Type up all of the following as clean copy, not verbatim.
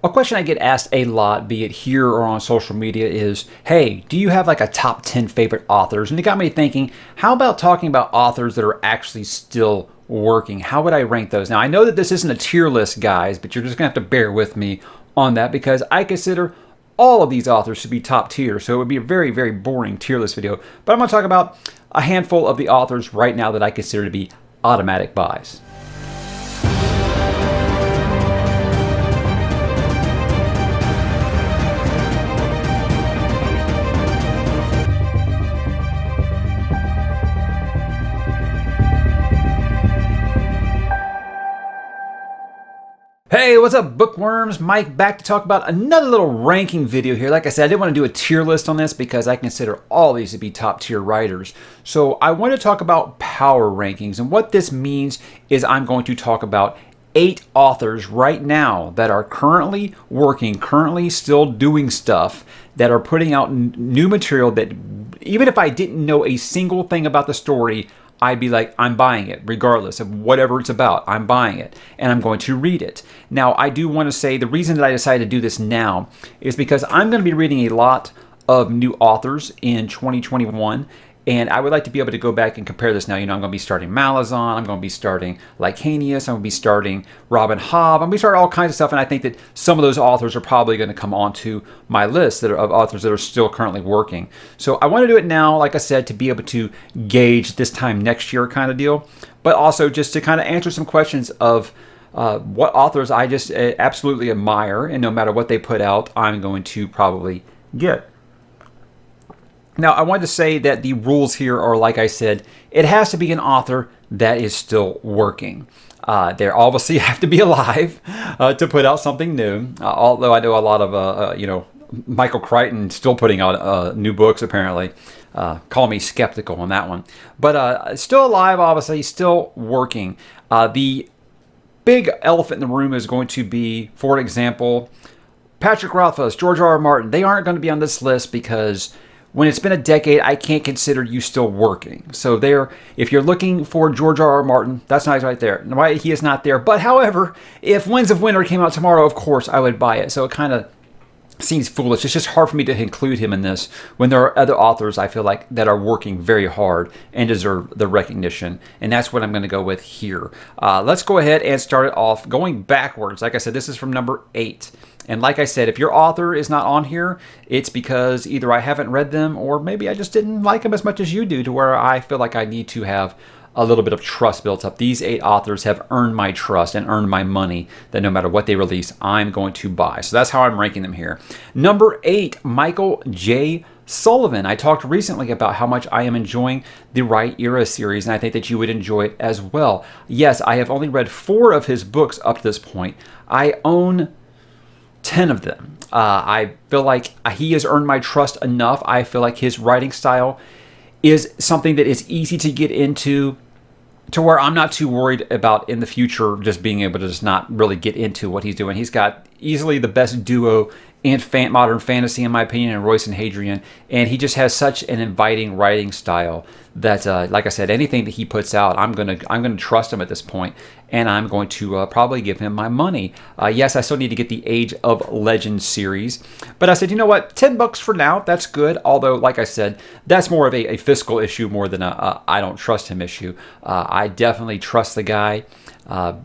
A question I get asked a lot, be it here or on social media, is, hey, do you have like a top 10 favorite authors? And it got me thinking, how about talking about authors that are actually still working? How would I rank those? Now, I know that this isn't a tier list, guys, but you're just going to have to bear with me on that because I consider all of these authors to be top tier. So it would be a very, very boring tier list video. But I'm going to talk about a handful of the authors right now that I consider to be automatic buys. Hey, what's up, bookworms? Mike back to talk about another little ranking video here. Like I said, I didn't want to do a tier list on this because I consider all these to be top tier writers. So I want to talk about power rankings. And what this means is I'm going to talk about 8 authors right now that are currently working, currently still doing stuff, that are putting out new material that even if I didn't know a single thing about the story, I'd be like, I'm buying it, regardless of whatever it's about. I'm buying it, and I'm going to read it. Now, I do want to say the reason that I decided to do this now is because I'm going to be reading a lot of new authors in 2021, and I would like to be able to go back and compare this now. You know, I'm going to be starting Malazan, I'm going to be starting Lycanius, I'm going to be starting Robin Hobb, I'm going to be starting all kinds of stuff, and I think that some of those authors are probably going to come onto my list of authors that are still currently working. So I want to do it now, like I said, to be able to gauge this time next year kind of deal, but also just to kind of answer some questions of what authors I just absolutely admire, and no matter what they put out, I'm going to probably get. Now, I wanted to say that the rules here are, like I said, it has to be an author that is still working. They obviously have to be alive to put out something new, although I know a lot of, Michael Crichton still putting out new books, apparently. Call me skeptical on that one. But still alive, obviously, still working. The big elephant in the room is going to be, for example, Patrick Rothfuss, George R.R. Martin. They aren't going to be on this list because when it's been a decade, I can't consider you still working. So if you're looking for George R.R. Martin, that's not right there. Why he is not there. But however, if Winds of Winter came out tomorrow, of course I would buy it. So it kind of seems foolish. It's just hard for me to include him in this when there are other authors I feel like that are working very hard and deserve the recognition. And that's what I'm going to go with here. Let's go ahead and start it off going backwards. Like I said, this is from number 8. And like I said, if your author is not on here, it's because either I haven't read them or maybe I just didn't like them as much as you do, to where I feel like I need to have a little bit of trust built up. These 8 authors have earned my trust and earned my money that no matter what they release, I'm going to buy. So that's how I'm ranking them here. Number 8, Michael J. Sullivan. I talked recently about how much I am enjoying the Right Era series, and I think that you would enjoy it as well. Yes, I have only read 4 of his books up to this point. I own 10 of them. I feel like he has earned my trust enough. I feel like his writing style is something that is easy to get into, to where I'm not too worried about in the future just being able to just not really get into what he's doing. He's got easily the best duo in modern fantasy, in my opinion, in Royce and Hadrian, and he just has such an inviting writing style that, like I said, anything that he puts out, I'm gonna trust him at this point, and I'm going to probably give him my money. Yes, I still need to get the Age of Legends series, but I said, you know what, $10 for now, that's good. Although, like I said, that's more of a fiscal issue more than a I don't trust him issue. I definitely trust the guy.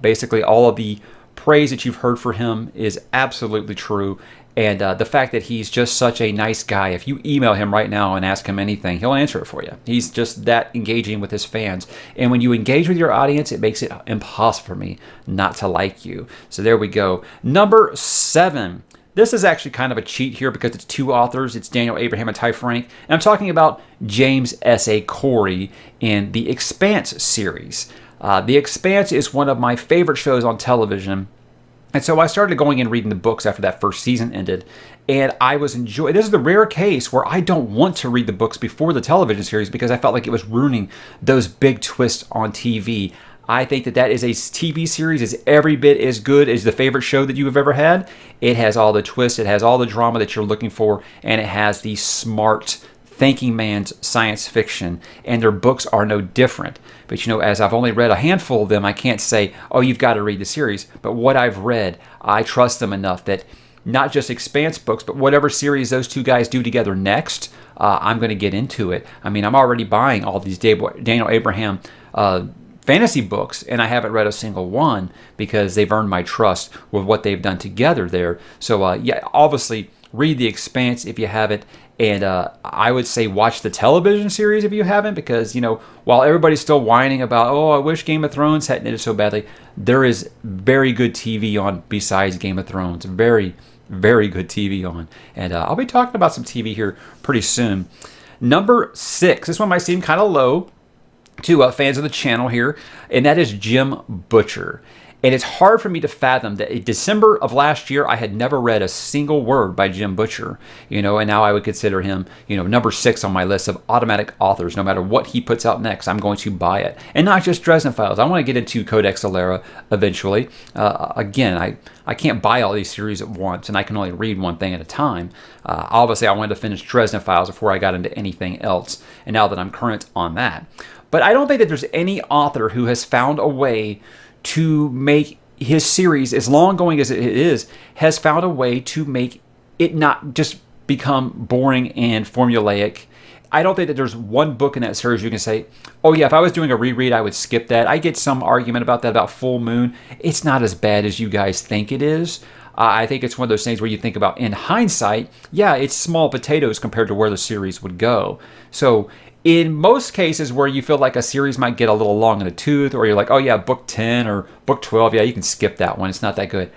Basically, all of the praise that you've heard for him is absolutely true. And the fact that he's just such a nice guy, if you email him right now and ask him anything, he'll answer it for you. He's just that engaging with his fans. And when you engage with your audience, it makes it impossible for me not to like you. So there we go. Number 7. This is actually kind of a cheat here because it's 2 authors. It's Daniel Abraham and Ty Frank. And I'm talking about James S.A. Corey in the Expanse series. The Expanse is one of my favorite shows on television. And so I started going and reading the books after that first season ended, and I was enjoying. This is the rare case where I don't want to read the books before the television series because I felt like it was ruining those big twists on TV. I think that is a TV series is every bit as good as the favorite show that you have ever had. It has all the twists, it has all the drama that you're looking for, and it has the smart thinking man's science fiction, and their books are no different. But as I've only read a handful of them, I can't say, oh, you've got to read the series. But what I've read, I trust them enough that not just Expanse books, but whatever series those two guys do together next, I'm going to get into it. I mean, I'm already buying all these Daniel Abraham fantasy books, and I haven't read a single one because they've earned my trust with what they've done together there. So, yeah, obviously, read The Expanse if you haven't. And I would say watch the television series if you haven't, because, while everybody's still whining about, oh, I wish Game of Thrones hadn't ended so badly, there is very good TV on besides Game of Thrones. Very, very good TV on. And I'll be talking about some TV here pretty soon. Number 6. This one might seem kind of low to fans of the channel here, and that is Jim Butcher. And it's hard for me to fathom that in December of last year, I had never read a single word by Jim Butcher, and now I would consider him, number 6 on my list of automatic authors. No matter what he puts out next, I'm going to buy it. And not just Dresden Files. I want to get into Codex Alera eventually. Again, I can't buy all these series at once, and I can only read one thing at a time. Obviously, I wanted to finish Dresden Files before I got into anything else, and now that I'm current on that. But I don't think that there's any author who has found a way to make his series, as long going as it is, has found a way to make it not just become boring and formulaic. I don't think that there's one book in that series you can say, oh yeah, if I was doing a reread, I would skip that. I get some argument about that about Full Moon. It's not as bad as you guys think it is. I think it's one of those things where you think about, in hindsight, yeah, it's small potatoes compared to where the series would go. So in most cases where you feel like a series might get a little long in the tooth, or you're like, oh yeah, book 10 or book 12, yeah, you can skip that one. It's not that good.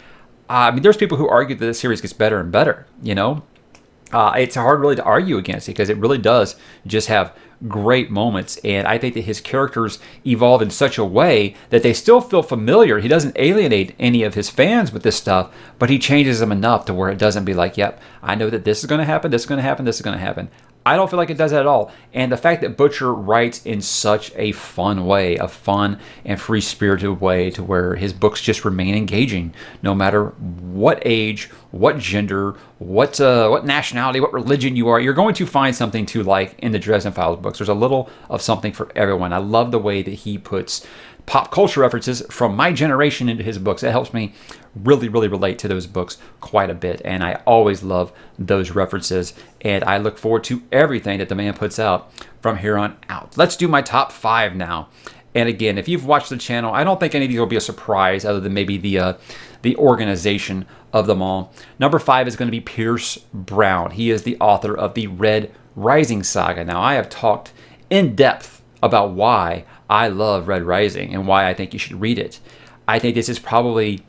I mean, there's people who argue that the series gets better and better, It's hard really to argue against it because it really does just have great moments. And I think that his characters evolve in such a way that they still feel familiar. He doesn't alienate any of his fans with this stuff, but he changes them enough to where it doesn't be like, yep, I know that this is going to happen, this is going to happen, this is going to happen. I don't feel like it does that at all. And the fact that Butcher writes in such a fun way, a fun and free-spirited way, to where his books just remain engaging no matter what age, what gender, what nationality, what religion you are, you're going to find something to like in the Dresden Files books. There's a little of something for everyone. I love the way that he puts pop culture references from my generation into his books. It helps me really, really relate to those books quite a bit. And I always love those references. And I look forward to everything that the man puts out from here on out. Let's do my top 5 now. And again, if you've watched the channel, I don't think any of these will be a surprise other than maybe the organization of them all. Number 5 is going to be Pierce Brown. He is the author of the Red Rising saga. Now, I have talked in depth about why I love Red Rising and why I think you should read it. I think this is probably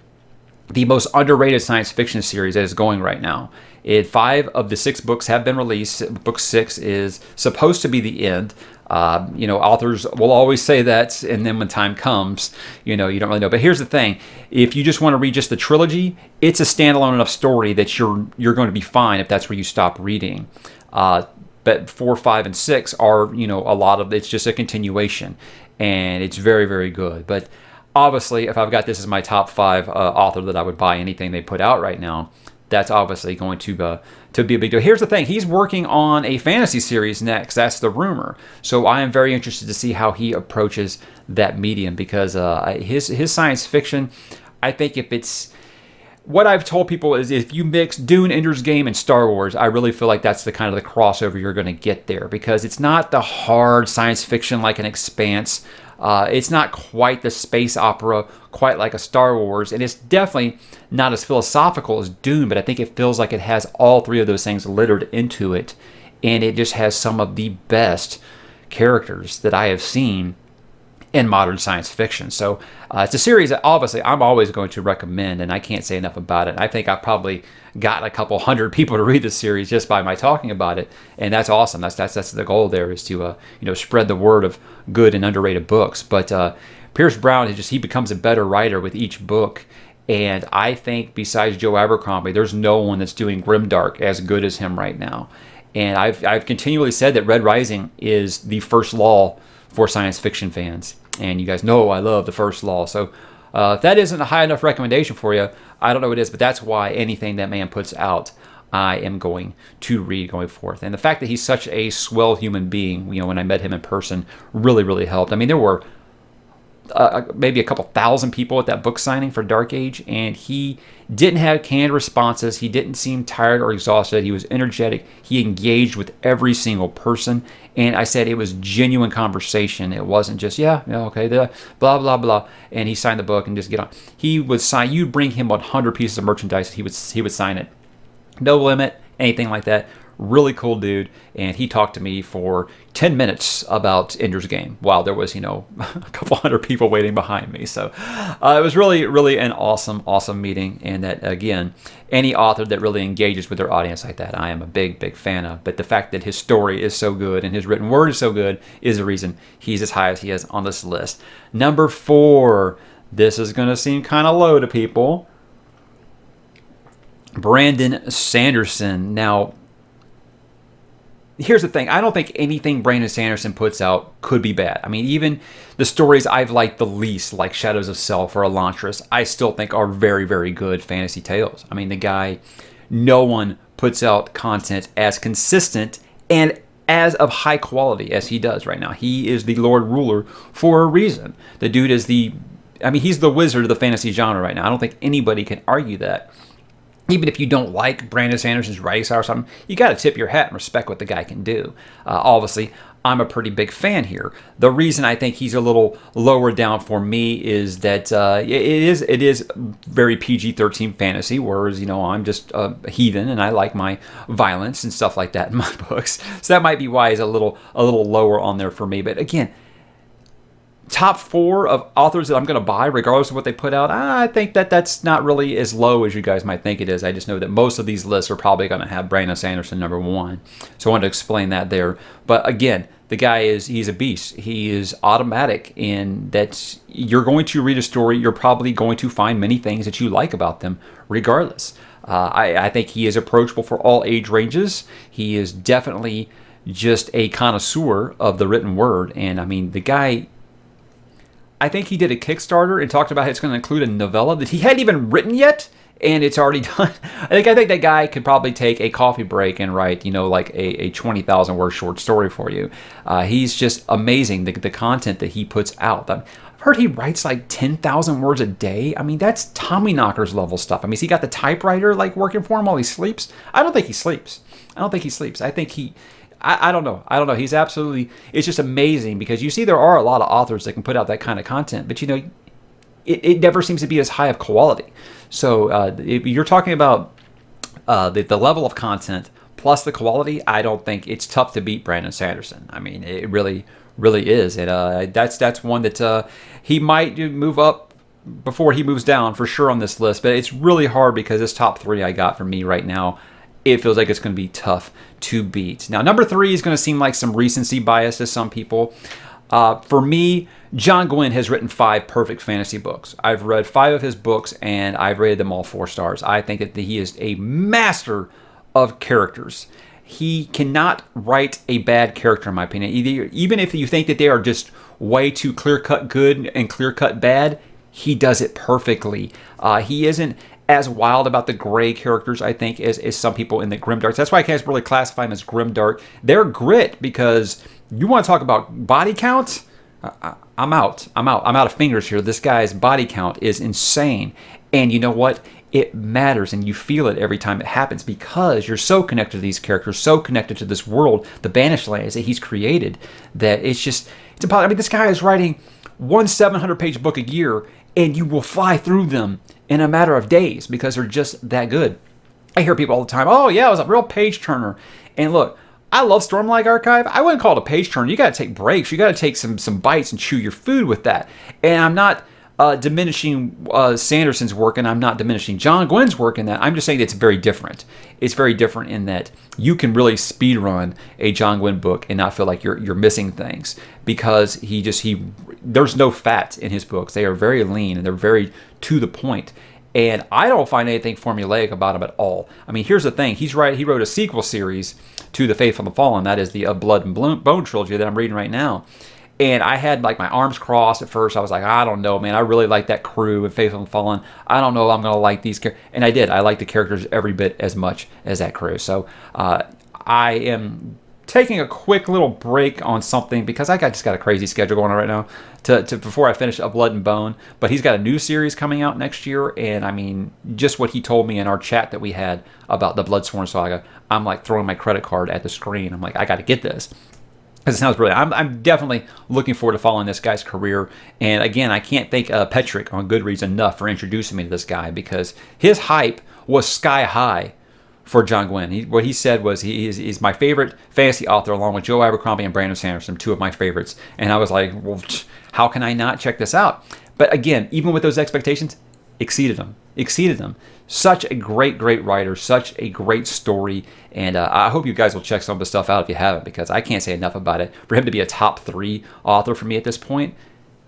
the most underrated science fiction series that is going right now. 5 of the 6 books have been released. Book 6 is supposed to be the end. Authors will always say that, and then when time comes, you don't really know. But here's the thing: if you just want to read just the trilogy, it's a standalone enough story that you're going to be fine if that's where you stop reading. But 4, 5, and 6 are, a lot of it's just a continuation, and it's very, very good. But obviously, if I've got this as my top 5 author that I would buy anything they put out right now, that's obviously going to be a big deal. Here's the thing: he's working on a fantasy series next. That's the rumor. So I am very interested to see how he approaches that medium, because his science fiction, I think if it's what I've told people is, if you mix Dune, Ender's Game, and Star Wars, I really feel like that's the kind of the crossover you're going to get there, because it's not the hard science fiction like an Expanse. It's not quite the space opera, quite like a Star Wars, and it's definitely not as philosophical as Dune, but I think it feels like it has all 3 of those things littered into it, and it just has some of the best characters that I have seen in modern science fiction. So it's a series that obviously I'm always going to recommend, and I can't say enough about it. I think I've probably got a couple hundred people to read this series just by my talking about it, and that's awesome. That's the goal there, is to spread the word of good and underrated books. But Pierce Brown he becomes a better writer with each book, and I think besides Joe Abercrombie, there's no one that's doing grimdark as good as him right now. And I've continually said that Red Rising is the first law for science fiction fans. And you guys know I love the first law. So if that isn't a high enough recommendation for you, I don't know what it is, but that's why anything that man puts out, I am going to read going forth. And the fact that he's such a swell human being, when I met him in person, really, really helped. I mean, there were maybe a couple thousand people at that book signing for Dark Age, and he didn't have canned responses. He didn't seem tired or exhausted. He was energetic. He engaged with every single person, and I said it was genuine conversation. It wasn't just okay, blah blah blah, and he signed the book and just get on. He would sign. You'd bring him 100 pieces of merchandise, he would sign it. No limit, anything like that. Really cool dude, and he talked to me for 10 minutes about Ender's Game while there was, a couple hundred people waiting behind me. So it was really, really an awesome meeting, and that, again, any author that really engages with their audience like that, I am a big fan of. But the fact that his story is so good and his written word is so good is the reason he's as high as he is on this list. Number 4, this is going to seem kind of low to people, Brandon Sanderson. Now, here's the thing. I don't think anything Brandon Sanderson puts out could be bad. I mean, even the stories I've liked the least, like Shadows of Self or Elantris, I still think are very, very good fantasy tales. I mean, the guy, no one puts out content as consistent and as of high quality as he does right now. He is the Lord Ruler for a reason. The dude is he's the wizard of the fantasy genre right now. I don't think anybody can argue that. Even if you don't like Brandon Sanderson's writing style or something, you got to tip your hat and respect what the guy can do. Obviously, I'm a pretty big fan here. The reason I think he's a little lower down for me is that it is very PG-13 fantasy, whereas I'm just a heathen and I like my violence and stuff like that in my books. So that might be why he's a little lower on there for me. But again, top 4 of authors that I'm going to buy, regardless of what they put out, I think that's not really as low as you guys might think it is. I just know that most of these lists are probably going to have Brandon Sanderson number 1. So I wanted to explain that there. But again, the guy he's a beast. He is automatic in that you're going to read a story, you're probably going to find many things that you like about them regardless. I think he is approachable for all age ranges. He is definitely just a connoisseur of the written word. And I mean, the guy, I think he did a Kickstarter and talked about it's going to include a novella that he hadn't even written yet, and it's already done. I think that guy could probably take a coffee break and write, like a 20,000 word short story for you. He's just amazing, the content that he puts out. I've heard he writes like 10,000 words a day. I mean, that's Tommyknockers level stuff. I mean, has he got the typewriter working for him while he sleeps? I don't think he sleeps. I think I don't know. He's absolutely, it's just amazing because you see there are a lot of authors that can put out that kind of content, but it never seems to be as high of quality. So if you're talking about the level of content plus the quality, I don't think it's tough to beat Brandon Sanderson. I mean, it really, really is. And that's one that he might move up before he moves down for sure on this list, but it's really hard because this top 3 I got for me right now, it feels like it's going to be tough to beat. Now, number 3 is going to seem like some recency bias to some people. For me, John Gwynne has written 5 perfect fantasy books. I've read 5 of his books, and I've rated them all 4 stars. I think that he is a master of characters. He cannot write a bad character, in my opinion. Even if you think that they are just way too clear-cut good and clear-cut bad, he does it perfectly. He isn't as wild about the gray characters, I think, as some people in the grimdarks. That's why I can't really classify them as grimdark. They're grit because you want to talk about body count? I'm out of fingers here. This guy's body count is insane. And you know what? It matters, and you feel it every time it happens because you're so connected to these characters, so connected to this world, the Banished Lands that he's created, that it's impossible. I mean, this guy is writing 1 700-page book a year, and you will fly through them in a matter of days because they're just that good. I hear people all the time, oh yeah, it was a real page turner. And look, I love Stormlight Archive. I wouldn't call it a page turner. You got to take breaks. You got to take some bites and chew your food with that. And I'm not diminishing Sanderson's work, and I'm not diminishing John Gwynne's work in that. I'm just saying it's very different. It's very different in that you can really speed run a John Gwynne book and not feel like you're missing things because there's no fat in his books. They are very lean and they're very to the point. And I don't find anything formulaic about him at all. I mean, here's the thing. He wrote a sequel series to The Faithful and the Fallen. That is the Blood and Bone trilogy that I'm reading right now. And I had my arms crossed at first. I was like, I don't know, man. I really like that crew and Faithful and Fallen. I don't know if I'm going to like these characters. And I did. I like the characters every bit as much as that crew. So I am taking a quick little break on something because just got a crazy schedule going on right now to before I finish up Blood and Bone. But he's got a new series coming out next year, and I mean, just what he told me in our chat that we had about the Bloodsworn Saga, I'm like throwing my credit card at the screen. I'm like, I got to get this. Because it sounds brilliant. I'm definitely looking forward to following this guy's career. And again, I can't thank Petrick on Goodreads enough for introducing me to this guy, because his hype was sky high for John Gwynne. What he said was he's my favorite fantasy author, along with Joe Abercrombie and Brandon Sanderson, two of my favorites. And I was like, well, how can I not check this out? But again, even with those expectations, exceeded them. Such a great writer, such a great story, and I hope you guys will check some of the stuff out if you haven't, because I can't say enough about it. For him to be a top 3 author for me at this point,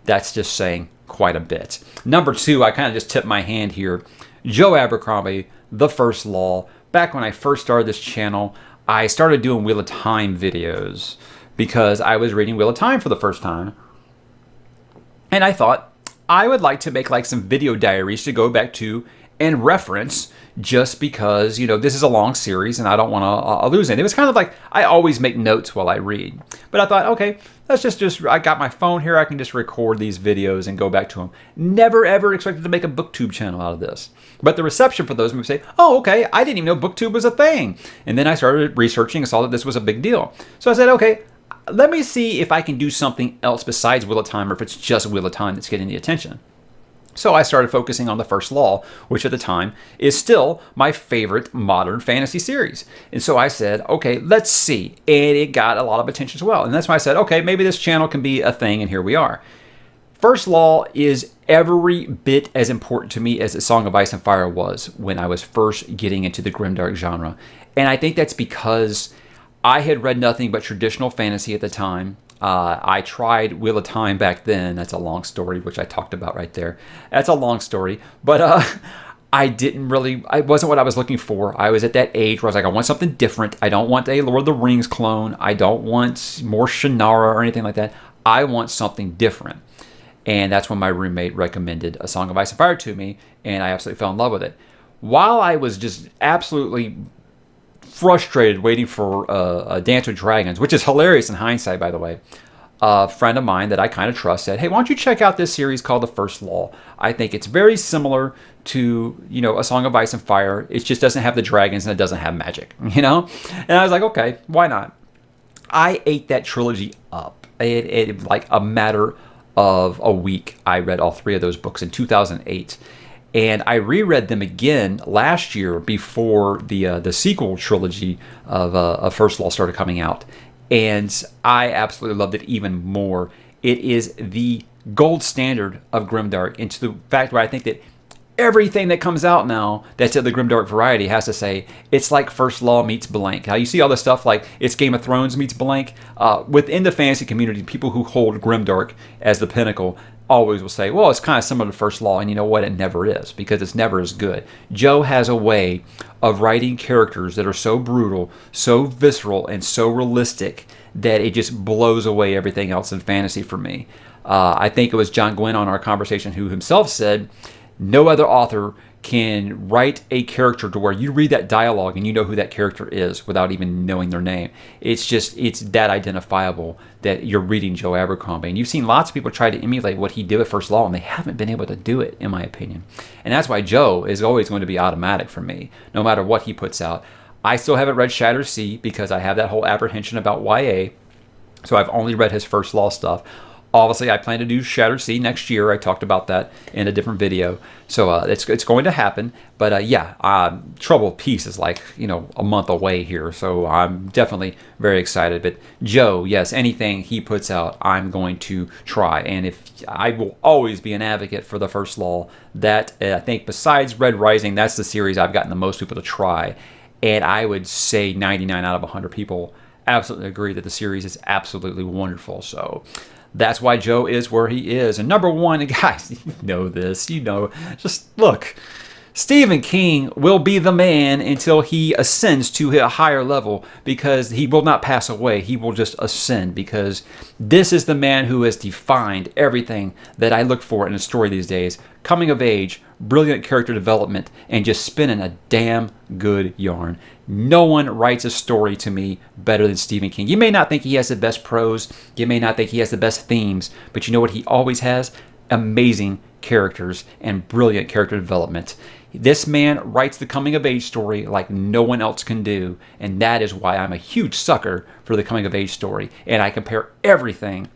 that's just saying quite a bit. Number 2, I kind of just tipped my hand here. Joe Abercrombie, The First Law. Back when I first started this channel, I started doing Wheel of Time videos because I was reading Wheel of Time for the first time, and I thought I would like to make like some video diaries to go back to and reference, just because, this is a long series and I don't want to lose it. It was kind of like I always make notes while I read. But I thought, okay, let's just I got my phone here. I can just record these videos and go back to them. Never, ever expected to make a BookTube channel out of this. But the reception for those would say, oh, okay, I didn't even know BookTube was a thing. And then I started researching and saw that this was a big deal. So I said, okay, let me see if I can do something else besides Wheel of Time, or if it's just Wheel of Time that's getting the attention. So I started focusing on The First Law, which at the time is still my favorite modern fantasy series. And so I said, okay, let's see. And it got a lot of attention as well. And that's why I said, okay, maybe this channel can be a thing, and here we are. First Law is every bit as important to me as A Song of Ice and Fire was when I was first getting into the grimdark genre. And I think that's because I had read nothing but traditional fantasy at the time. I tried Wheel of Time back then. That's a long story, which I talked about right there. That's a long story. But it wasn't what I was looking for. I was at that age where I was like, I want something different. I don't want a Lord of the Rings clone. I don't want more Shannara or anything like that. I want something different. And that's when my roommate recommended A Song of Ice and Fire to me, and I absolutely fell in love with it. While I was just absolutely frustrated waiting for Dance with Dragons, which is hilarious in hindsight, by the way, a friend of mine that I kind of trust said, hey, why don't you check out this series called The First Law? I think it's very similar to, A Song of Ice and Fire. It just doesn't have the dragons and it doesn't have magic, And I was like, okay, why not? I ate that trilogy up. It like a matter of a week. I read all 3 of those books in 2008. And I reread them again last year before the sequel trilogy of First Law started coming out. And I absolutely loved it even more. It is the gold standard of grimdark, and to the fact where I think that everything that comes out now that's of the grimdark variety has to say it's like First Law meets blank. How you see all this stuff like it's Game of Thrones meets blank. Within the fantasy community, people who hold grimdark as the pinnacle always will say, well, it's kind of similar to First Law, and you know what? It never is, because it's never as good. Joe has a way of writing characters that are so brutal, so visceral, and so realistic that it just blows away everything else in fantasy for me. I think it was John Gwynne on our conversation who himself said, no other author can write a character to where you read that dialogue and you know who that character is without even knowing their name. It's that identifiable that you're reading Joe Abercrombie. And you've seen lots of people try to emulate what he did with First Law, and they haven't been able to do it, in my opinion. And that's why Joe is always going to be automatic for me, no matter what he puts out. I still haven't read Shattered Sea because I have that whole apprehension about YA, so I've only read his First Law stuff. Obviously, I plan to do Shattered Sea next year. I talked about that in a different video. So it's going to happen. But Trouble of Peace is like, a month away here. So I'm definitely very excited. But Joe, yes, anything he puts out, I'm going to try. And if I will always be an advocate for the First Law. That, I think, besides Red Rising, that's the series I've gotten the most people to try. And I would say 99 out of 100 people absolutely agree that the series is absolutely wonderful. So that's why Joe is where he is. And number 1, and guys, you know this, just look. Stephen King will be the man until he ascends to a higher level, because he will not pass away. He will just ascend, because this is the man who has defined everything that I look for in a story these days. Coming of age, brilliant character development, and just spinning a damn good yarn. No one writes a story to me better than Stephen King. You may not think he has the best prose, you may not think he has the best themes, but you know what he always has? Amazing characters and brilliant character development. This man writes the coming of age story like no one else can do, and that is why I'm a huge sucker for the coming of age story, and I compare everything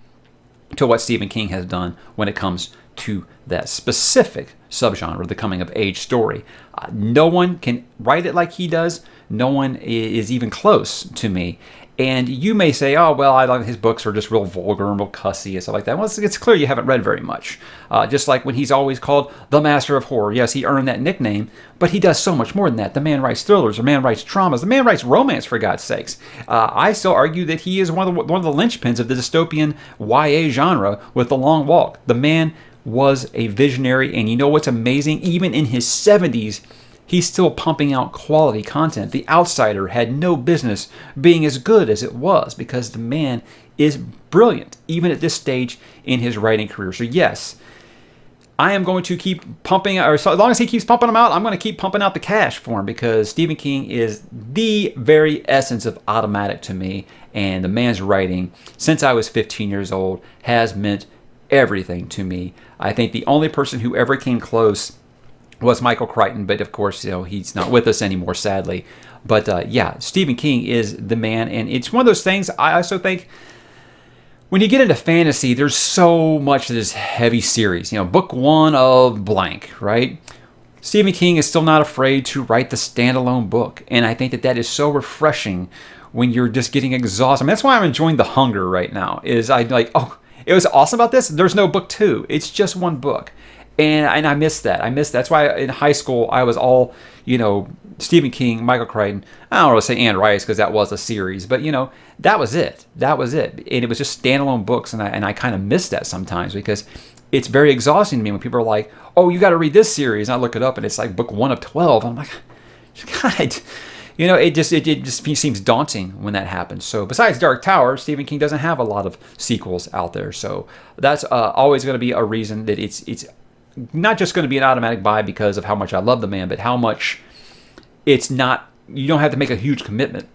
to what Stephen King has done when it comes to that specific subgenre, the coming of age story. No one can write it like he does. No one is even close to me. And you may say, oh, well, I like his books are just real vulgar and real cussy and stuff like that. Well, it's clear you haven't read very much. Just like when he's always called the master of horror. Yes, he earned that nickname, but he does so much more than that. The man writes thrillers. The man writes dramas. The man writes romance, for God's sakes. I still argue that he is one of the linchpins of the dystopian YA genre with The Long Walk. The man was a visionary, and you know what's amazing? Even in his 70s, he's still pumping out quality content. The Outsider had no business being as good as it was, because the man is brilliant, even at this stage in his writing career. So yes, I am going to keep pumping, or so as long as he keeps pumping them out, I'm going to keep pumping out the cash for him, because Stephen King is the very essence of automatic to me, and the man's writing, since I was 15 years old, has meant everything to me. I think the only person who ever came close was Michael Crichton, but of course, he's not with us anymore, sadly. But yeah, Stephen King is the man, and it's one of those things. I also think when you get into fantasy, there's so much of this heavy series. Book one of blank, right? Stephen King is still not afraid to write the standalone book, and I think that is so refreshing when you're just getting exhausted. I mean, that's why I'm enjoying The Hunger right now. It was awesome about this. There's no book two. It's just one book. And I miss that. That's why in high school I was all, Stephen King, Michael Crichton. I don't want to say Anne Rice because that was a series, but that was it. That was it. And it was just standalone books, and I kind of miss that sometimes, because it's very exhausting to me when people are like, "Oh, you got to read this series." And I look it up, and it's like book 1 of 12. I'm like, God. It just seems daunting when that happens. So besides Dark Tower, Stephen King doesn't have a lot of sequels out there. So that's always going to be a reason that it's not just going to be an automatic buy because of how much I love the man, but how much it's not, you don't have to make a huge commitment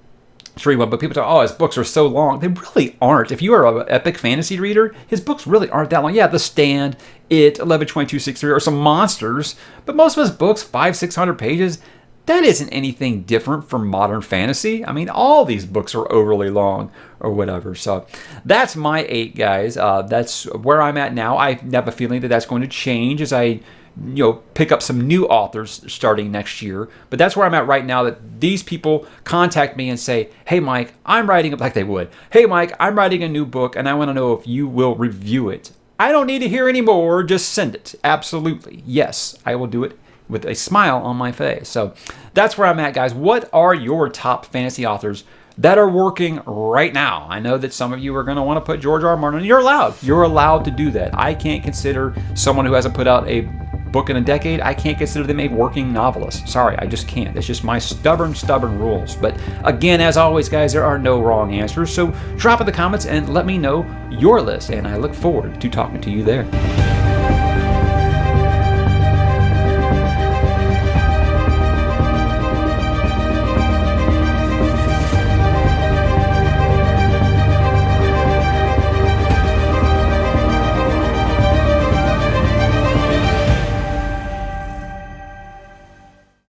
to read one. But people talk, oh, his books are so long. They really aren't. If you are an epic fantasy reader, his books really aren't that long. Yeah, The Stand, It, 11/22/63 are some monsters, but most of his books, 500-600 pages, that isn't anything different from modern fantasy. I mean, all these books are overly long or whatever. So that's my 8, guys. That's where I'm at now. I have a feeling that that's going to change as I pick up some new authors starting next year. But that's where I'm at right now, that these people contact me and say, hey, Mike, I'm writing, like they would. Hey, Mike, I'm writing a new book, and I want to know if you will review it. I don't need to hear any more. Just send it. Absolutely. Yes, I will do it with a smile on my face. So that's where I'm at, guys. What are your top fantasy authors that are working right now? I know that some of you are going to want to put George R. R. Martin, and you're allowed. You're allowed to do that. I can't consider someone who hasn't put out a book in a decade, I can't consider them a working novelist. Sorry, I just can't. That's just my stubborn rules. But again, as always, guys, there are no wrong answers. So drop in the comments and let me know your list, and I look forward to talking to you there.